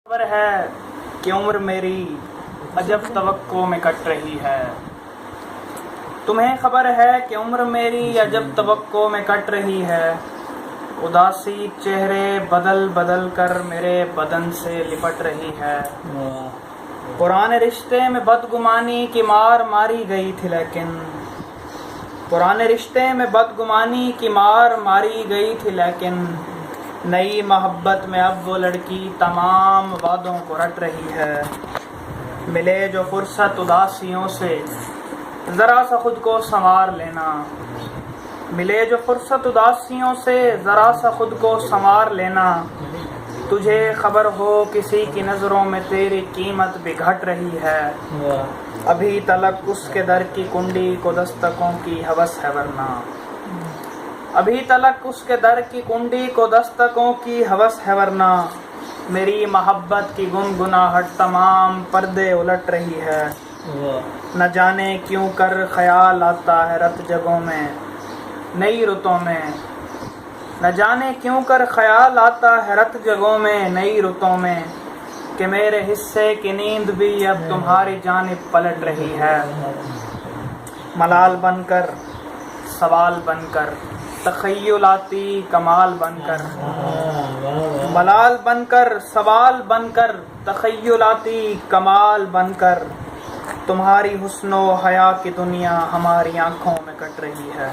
خبر ہے کہ عمر میری عجب توقع میں کٹ رہی ہے. تمہیں خبر ہے کہ عمر میری عجب توقع میں کٹ رہی ہے. اداسی چہرے بدل بدل کر میرے بدن سے لپٹ رہی ہے. پرانے رشتے میں بدگمانی کی مار ماری گئی تھی لیکن نئی محبت میں اب وہ لڑکی تمام وعدوں کو رٹ رہی ہے. ملے جو فرصت اداسیوں سے ذرا سا خود کو سنوار لینا. تجھے خبر ہو کسی کی نظروں میں تیری قیمت بھی گھٹ رہی ہے. ابھی تلک اس کے در کی کنڈی کو دستکوں کی ہوس ہے ورنہ میری محبت کی گنگناہٹ تمام پردے الٹ رہی ہے. نہ جانے کیوں کر خیال آتا ہے رت جگہوں میں نئی رتوں میں کہ میرے حصے کی نیند بھی اب تمہاری جانب پلٹ رہی ہے. ملال بن کر سوال بن کر تخیلاتی کمال بن کر تمہاری حسن و حیا کی دنیا ہماری آنکھوں میں کٹ رہی ہے.